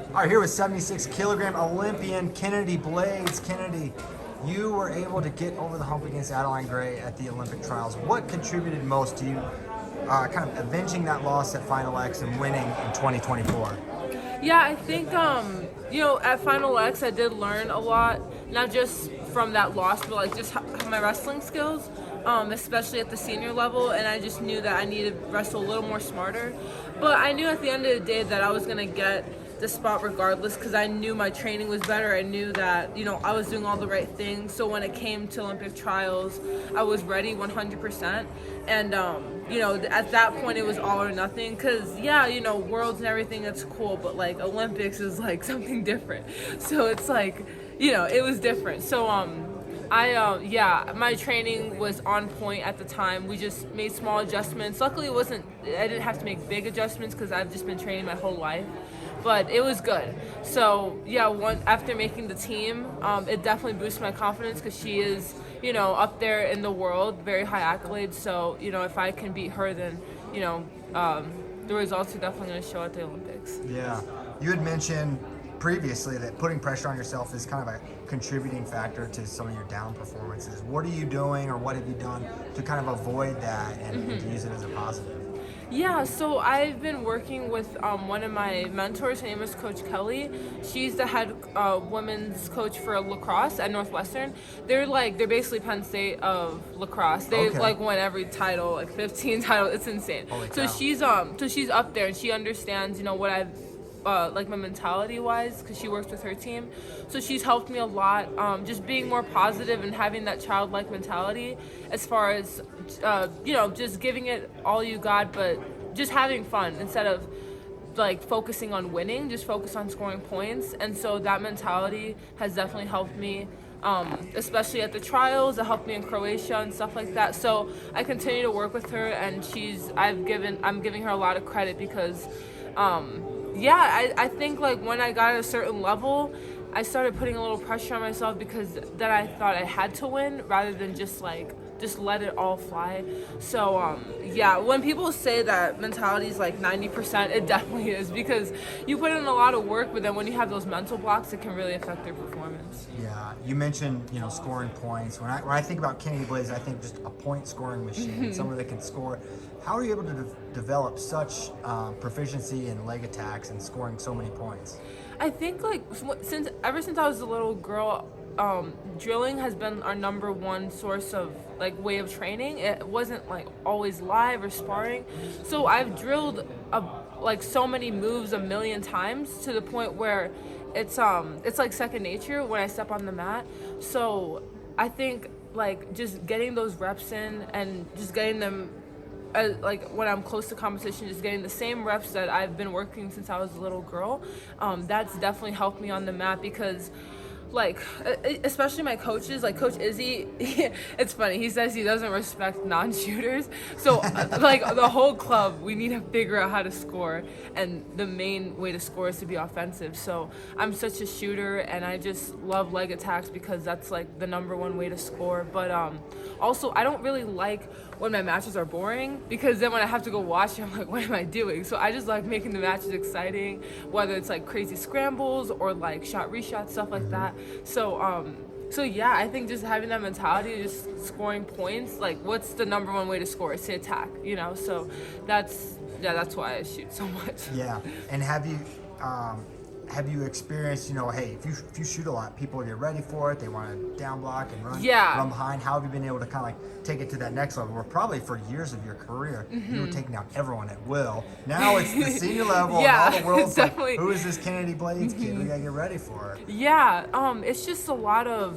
All right, here with 76-kilogram Olympian Kennedy Blades. Kennedy, you were able to get over the hump against Adeline Gray at the Olympic trials. What contributed most to you kind of avenging that loss at Final X and winning in 2024? Yeah, I think, at Final X, I did learn a lot, not just from that loss, but like just my wrestling skills, especially at the senior level. And I just knew that I needed to wrestle a little more smarter. But I knew at the end of the day that I was going to get the spot regardless, because I knew my training was better. I knew that, I was doing all the right things. So when it came to Olympic trials, I was ready 100%. And, at that point it was all or nothing, because, worlds and everything, that's cool. But like Olympics is like something different. So it's like, it was different. So, my training was on point at the time. We just made small adjustments. Luckily, I didn't have to make big adjustments because I've just been training my whole life. But it was good. So, after making the team, it definitely boosted my confidence, because she is, up there in the world, very high accolades. So, if I can beat her, then, the results are definitely going to show at the Olympics. Yeah. You had mentioned previously that putting pressure on yourself is kind of a contributing factor to some of your down performances. What are you doing, or what have you done to kind of avoid that and to use it as a positive? Yeah, so I've been working with one of my mentors. Her name is Coach Kelly. She's the head women's coach for lacrosse at Northwestern. They're basically Penn State of lacrosse. They won every title, like 15 titles. It's insane. So she's up there, and she understands what I've my mentality wise, because she works with her team. So she's helped me a lot, just being more positive and having that childlike mentality, as far as just giving it all you got, but just having fun instead of like focusing on winning, just focus on scoring points. And so that mentality has definitely helped me, especially at the trials. It helped me in Croatia and stuff like that. So I continue to work with her, and I'm giving her a lot of credit, because I think like when I got at a certain level, I started putting a little pressure on myself, because then I thought I had to win rather than just let it all fly. So when people say that mentality is like 90%, it definitely is, because you put in a lot of work, but then when you have those mental blocks, it can really affect your performance. Yeah, you mentioned scoring points. When I think about Kennedy Blades, I think just a point scoring machine, someone that can score. How are you able to develop such proficiency in leg attacks and scoring so many points? I think ever since I was a little girl, drilling has been our number one source of way of training. It wasn't always live or sparring, so I've drilled so many moves a million times, to the point where it's like second nature when I step on the mat. So I think just getting those reps in, and just getting them when I'm close to competition, just getting the same reps that I've been working since I was a little girl, that's definitely helped me on the mat, because especially my coaches, like Coach Izzy, it's funny, he says he doesn't respect non-shooters. So the whole club, we need to figure out how to score, and the main way to score is to be offensive. So I'm such a shooter, and I just love leg attacks, because that's the number one way to score. But also, I don't really like when my matches are boring, because then when I have to go watch it, I'm like, what am I doing? So I just like making the matches exciting, whether it's crazy scrambles or shot reshot, stuff like that. So I think just having that mentality, just scoring points, what's the number one way to score? It's to attack, so that's why I shoot so much. Yeah. And have you experienced, hey, if you shoot a lot, people get ready for it, they want to down block and run behind. How have you been able to kind of take it to that next level, where probably for years of your career, you were taking out everyone at will? Now it's the senior level, and all the world's definitely. Who is this Kennedy Blades kid? We gotta get ready for it. Yeah, it's just a lot of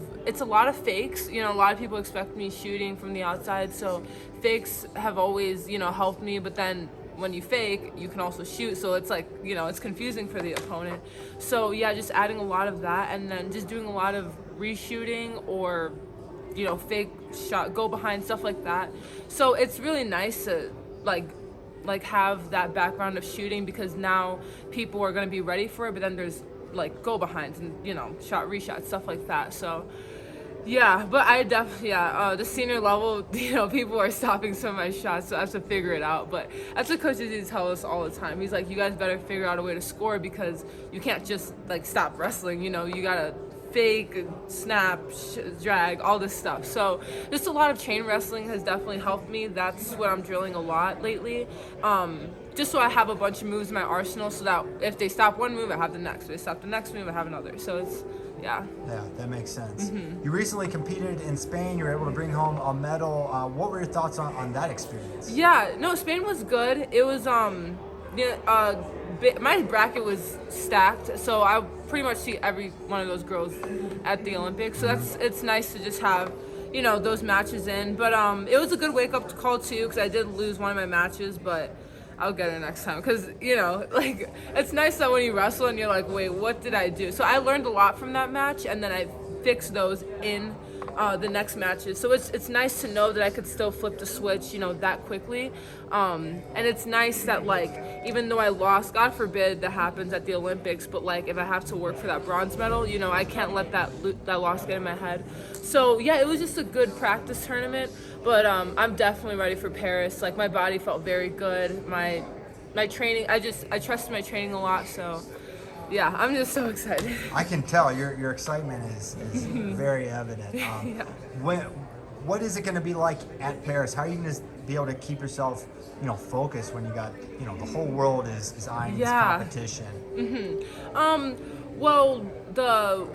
fakes. A lot of people expect me shooting from the outside, so fakes have always, helped me, but then when you fake, you can also shoot, so it's it's confusing for the opponent. So just adding a lot of that, and then just doing a lot of reshooting, or fake shot, go behind, stuff like that. So it's really nice to have that background of shooting, because now people are going to be ready for it, but then there's go behinds and shot reshot, stuff like that. So Yeah, but I definitely, the senior level, people are stopping some of my shots, so I have to figure it out. But that's what Coach Izzy tells us all the time. He's like, you guys better figure out a way to score because you can't just, like, stop wrestling. You gotta fake, snap, drag, all this stuff. So just a lot of chain wrestling has definitely helped me. That's what I'm drilling a lot lately. Just so I have a bunch of moves in my arsenal so that if they stop one move, I have the next. If they stop the next move, I have another. So it's, yeah. Yeah, that makes sense. You recently competed in Spain. You were able to bring home a medal. What were your thoughts on that experience? Yeah, no, Spain was good. It was, my bracket was stacked, so I pretty much see every one of those girls at the Olympics. So it's nice to just have, those matches in. But it was a good wake-up call, too, because I did lose one of my matches, but I'll get it next time. Because, it's nice that when you wrestle and you're like, wait, what did I do? So I learned a lot from that match, and then I fixed those in the next matches. So it's nice to know that I could still flip the switch, that quickly. And it's nice that, like, even though I lost, God forbid that happens at the Olympics, but, like, if I have to work for that bronze medal, I can't let that loss get in my head. So, yeah, it was just a good practice tournament, but I'm definitely ready for Paris. Like, my body felt very good. My training, I trusted my training a lot, so yeah, I'm just so excited. I can tell your excitement is very evident. Yeah. What is it going to be like at Paris? How are you going to be able to keep yourself, focused when you got, the whole world is eyeing this competition? Well,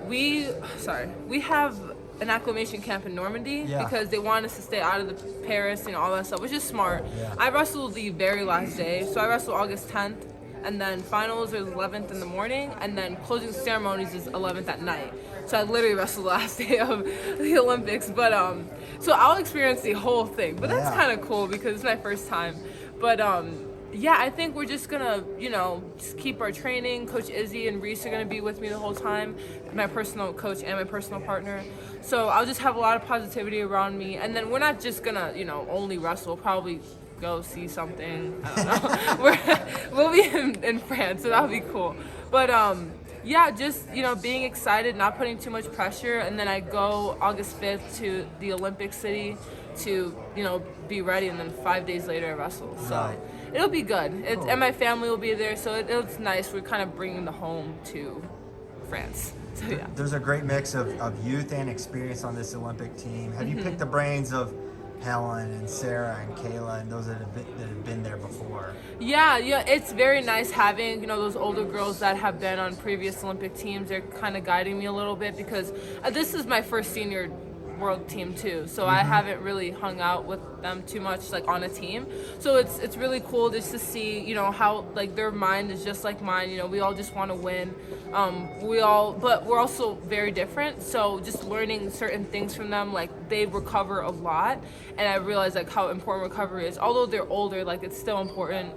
we have an acclimation camp in Normandy because they want us to stay out of the Paris, all that stuff, which is smart. Yeah. I wrestled the very last day, so I wrestled August 10th. And then finals are 11th in the morning, and then closing ceremonies is 11th at night. So I literally wrestled the last day of the Olympics. But so I'll experience the whole thing. But that's kind of cool because it's my first time. But I think we're just gonna, just keep our training. Coach Izzy and Reese are gonna be with me the whole time, my personal coach and my personal partner. So I'll just have a lot of positivity around me. And then we're not just gonna, only wrestle. We'll probably go see something. I don't know. We'll be in France, so that'll be cool. But just being excited, not putting too much pressure, and then I go August 5th to the Olympic City to be ready, and then 5 days later I wrestle. So it'll be good. And my family will be there, so it's nice. We're kind of bringing the home to France. So yeah. There's a great mix of youth and experience on this Olympic team. Have you picked the brains of Helen and Sarah and Kayla and those that have been there before? Yeah, it's very nice having those older girls that have been on previous Olympic teams. They're kind of guiding me a little bit because this is my first senior world team too, so I haven't really hung out with them too much, like on a team. So it's really cool just to see how like their mind is just like mine. We all just want to win. But we're also very different. So just learning certain things from them, like they recover a lot, and I realize like how important recovery is. Although they're older, like it's still important.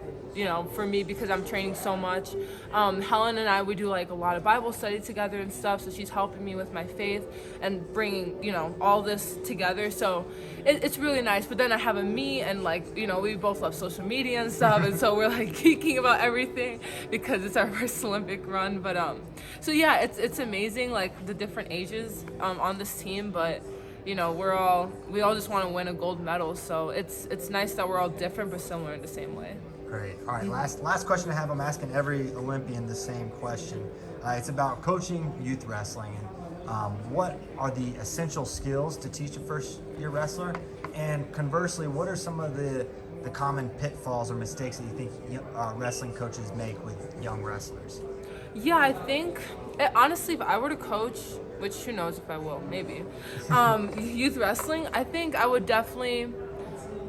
For me because I'm training so much. Helen and I, we do like a lot of Bible study together and stuff, so she's helping me with my faith and bringing, all this together. So it's really nice. But then I have a me and like, we both love social media and stuff, and so we're like geeking about everything because it's our first Olympic run. But so yeah, it's amazing like the different ages on this team, but we all just want to win a gold medal. So it's nice that we're all different but similar in the same way. Great. All right, last question I have. I'm asking every Olympian the same question. It's about coaching youth wrestling and what are the essential skills to teach a first-year wrestler? And conversely, what are some of the common pitfalls or mistakes that you think wrestling coaches make with young wrestlers? Yeah, I think, honestly, if I were to coach, which who knows if I will, maybe, youth wrestling, I think I would definitely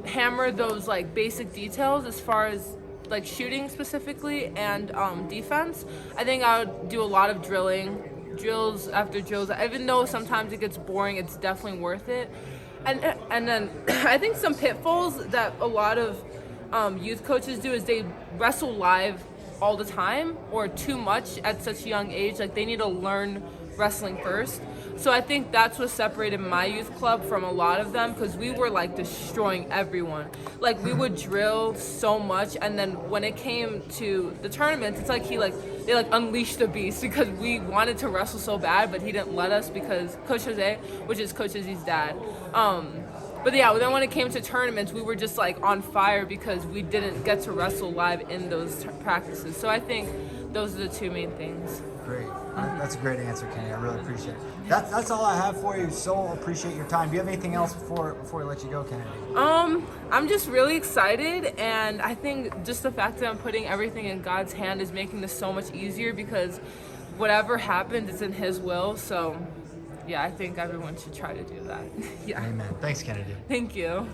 hammer those like basic details as far as like shooting specifically and defense. I think I would do a lot of drills after drills. Even though sometimes it gets boring, it's definitely worth it. And then I think some pitfalls that a lot of youth coaches do is they wrestle live all the time or too much at such a young age. Like they need to learn wrestling first. So I think that's what separated my youth club from a lot of them, because we were like destroying everyone. Like we would drill so much, and then when it came to the tournaments, it's like he like they like unleashed the beast because we wanted to wrestle so bad, but he didn't let us because Coach Jose, which is Coach Izzy's dad. But yeah, then when it came to tournaments, we were just like on fire because we didn't get to wrestle live in those practices. So I think those are the two main things. Great. That's a great answer, Kenny. I really appreciate it. That's all I have for you. So appreciate your time. Do you have anything else before we let you go, Kennedy? I'm just really excited, and I think just the fact that I'm putting everything in God's hand is making this so much easier because whatever happens, it's in His will. So, yeah, I think everyone should try to do that. Yeah. Amen. Thanks, Kennedy. Thank you.